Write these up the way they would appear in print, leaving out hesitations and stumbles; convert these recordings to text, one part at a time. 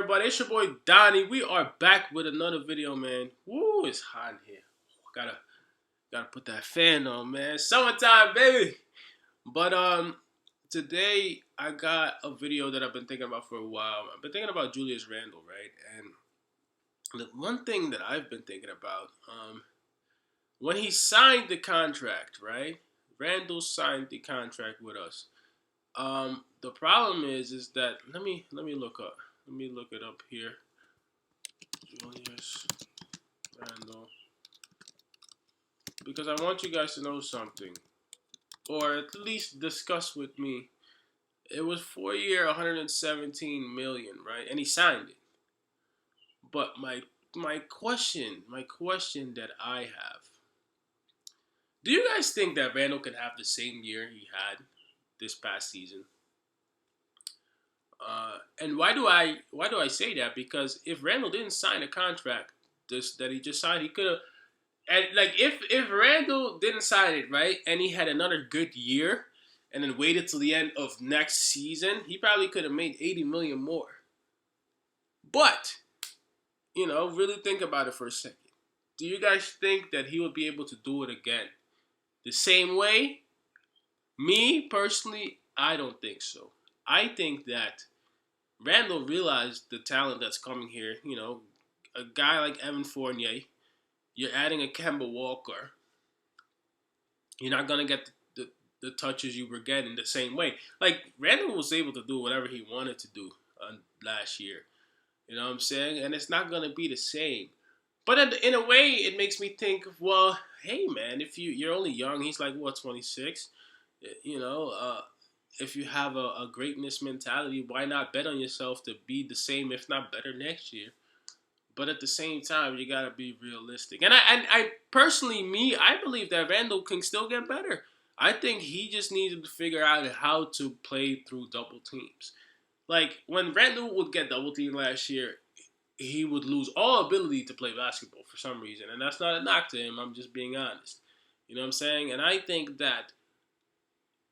everybody? It's your boy Donnie. We are back with another video, man. Woo, it's hot in here. Gotta put that fan on, man. Summertime, baby. But today I got a video that I've been thinking about for a while. I've been thinking about Julius Randle, right? And the one thing that I've been thinking about, when he signed the contract, right? Randle signed the contract with us. The problem is that let me look up. Let me look it up here. Julius Randle, because I want you guys to know something, or at least discuss with me. It was 4 year, 117 million, right? And he signed it. But my question that I have: do you guys think that Randle can have the same year he had this past season? And why do I say that? Because if Randle didn't sign a contract that he just signed, he could have. And like if Randle didn't sign it, right, and he had another good year, and then waited till the end of next season, he probably could have made 80 million more. But really think about it for a second. Do you guys think that he would be able to do it again the same way? Me personally, I don't think so. I think that Randle realized the talent that's coming here. A guy like Evan Fournier, you're adding a Kemba Walker. You're not gonna get the touches you were getting the same way. Like Randle was able to do whatever he wanted to do last year. You know what I'm saying? And it's not gonna be the same. But in a way, it makes me think. Well, hey man, if you're only young, he's like what, 26. You know, if you have a greatness mentality, why not bet on yourself to be the same, if not better, next year? But at the same time, you gotta be realistic. And I personally, I believe that Randle can still get better. I think he just needed to figure out how to play through double teams. Like when Randle would get double teamed last year, he would lose all ability to play basketball for some reason, and that's not a knock to him. I'm just being honest. You know what I'm saying? And I think that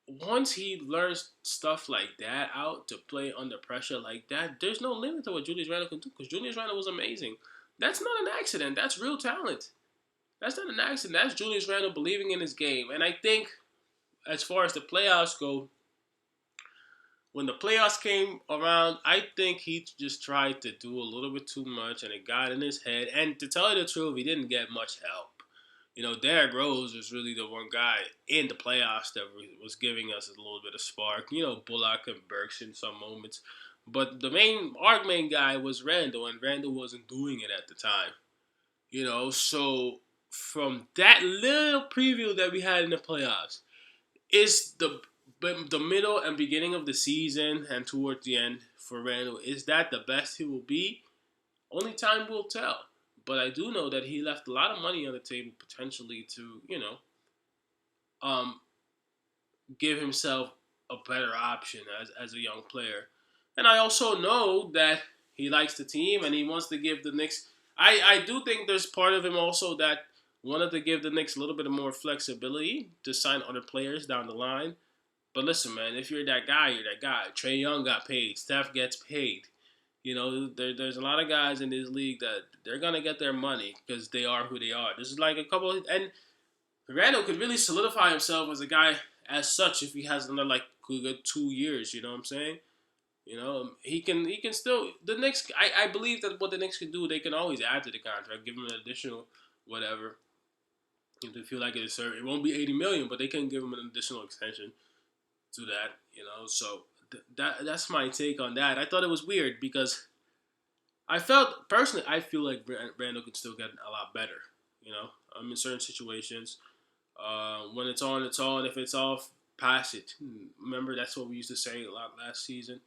once he learns stuff like that out to play under pressure like that, there's no limit to what Julius Randle can do, because Julius Randle was amazing. That's not an accident. That's real talent. That's not an accident. That's Julius Randle believing in his game. And I think as far as the playoffs go, when the playoffs came around, I think he just tried to do a little bit too much, and it got in his head. And to tell you the truth, he didn't get much help. Derrick Rose was really the one guy in the playoffs that was giving us a little bit of spark. Bullock and Burks in some moments. But our main guy was Randle, and Randle wasn't doing it at the time. So from that little preview that we had in the playoffs, is the middle and beginning of the season and towards the end for Randle, is that the best he will be? Only time will tell. But I do know that he left a lot of money on the table potentially to, give himself a better option as a young player. And I also know that he likes the team and he wants to give the Knicks. I do think there's part of him also that wanted to give the Knicks a little bit more flexibility to sign other players down the line. But listen, man, if you're that guy, you're that guy. Trae Young got paid. Steph gets paid. There's a lot of guys in this league that they're going to get their money because they are who they are. This is like a couple and Randle could really solidify himself as a guy as such if he has another good 2 years, you know what I'm saying? He can still, the Knicks, I believe that what the Knicks can do, they can always add to the contract, give him an additional whatever. If they feel like it won't be 80 million, but they can give him an additional extension to that, so that's my take on that. I thought it was weird because I feel like Randle can still get a lot better. In certain situations, when it's on, it's on. If it's off, pass it. Remember, that's what we used to say a lot last season.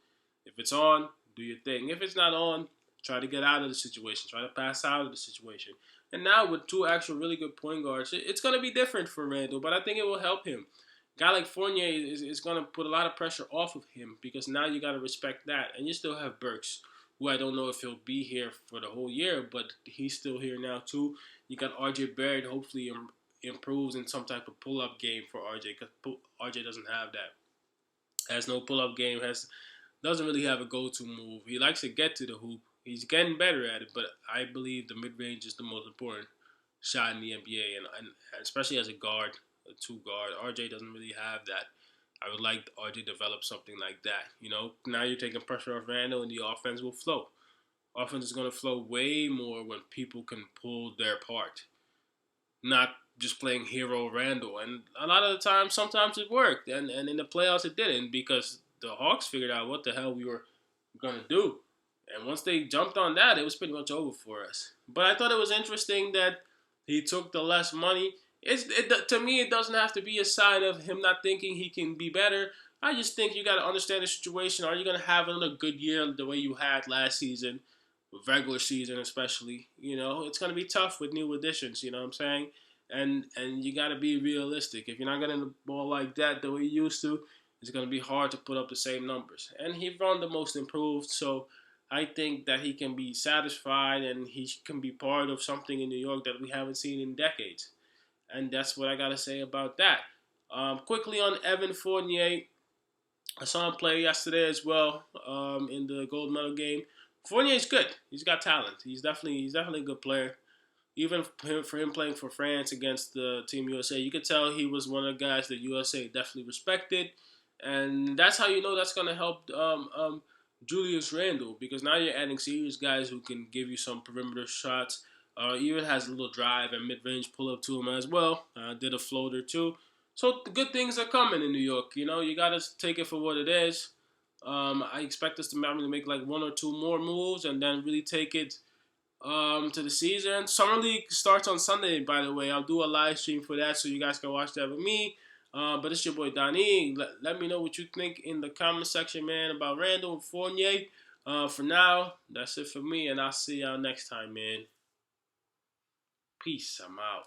If it's on, do your thing. If it's not on, try to get out of the situation. Try to pass out of the situation. And now with two actual really good point guards, it's going to be different for Randle, but I think it will help him. A guy like Fournier is going to put a lot of pressure off of him because now you got to respect that. And you still have Burks, who I don't know if he'll be here for the whole year, but he's still here now too. You got RJ Barrett, hopefully improves in some type of pull-up game for RJ, because RJ doesn't have that. Has no pull-up game, doesn't really have a go-to move. He likes to get to the hoop. He's getting better at it, but I believe the mid range is the most important shot in the NBA, and especially as a guard, a two guard. RJ doesn't really have that. I would like RJ to develop something like that. Now you're taking pressure off Randle, and the offense will flow. Offense is going to flow way more when people can pull their part, not just playing hero Randle. And a lot of the time, sometimes it worked, and in the playoffs it didn't because the Hawks figured out what the hell we were going to do. And once they jumped on that, it was pretty much over for us. But I thought it was interesting that he took the less money. To me, it doesn't have to be a sign of him not thinking he can be better. I just think you got to understand the situation. Are you going to have another good year the way you had last season, regular season especially? It's going to be tough with new additions. You know what I'm saying? And you got to be realistic. If you're not getting the ball like that the way you used to, it's going to be hard to put up the same numbers. And he run the most improved, so I think that he can be satisfied and he can be part of something in New York that we haven't seen in decades. And that's what I got to say about that. Quickly on Evan Fournier, I saw him play yesterday as well in the gold medal game. Fournier's good. He's got talent. He's definitely a good player. Even for him playing for France against the Team USA, you could tell he was one of the guys that USA definitely respected, and that's how you know that's going to help Julius Randle, because now you're adding serious guys who can give you some perimeter shots. Even has a little drive and mid-range pull-up to him as well. Did a floater too. So the good things are coming in New York. You got to take it for what it is. I expect us to maybe make like one or two more moves and then really take it to the season. Summer League starts on Sunday, by the way. I'll do a live stream for that so you guys can watch that with me. But it's your boy Donnie. Let me know what you think in the comment section, man, about Randle and Fournier. For now, that's it for me, and I'll see y'all next time, man. Peace. I'm out.